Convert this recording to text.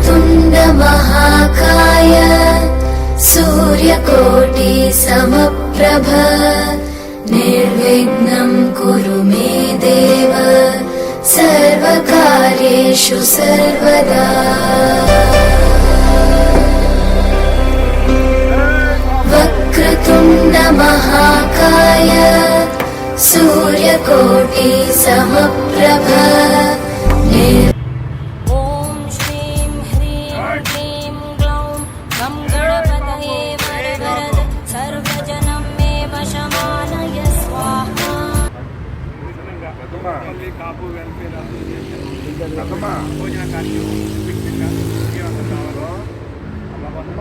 वक्रतुण्ड महाकाय सूर्यकोटि समप्रभ निर्विघ्नं कुरु मे देव सर्वकार्येषु सर्वदा। वक्रतुण्ड महाकाय सूर्यकोटि समप्रभ ॐ श्रीं ह्रीं क्लीं ग्लौं गं गणपतये वरवरद सर्वजनं मे वशमानय स्वाहा। కాపు వెల్ఫేర్ అసోసియేషన్ భోజన కార్యక్రమం అమ్మ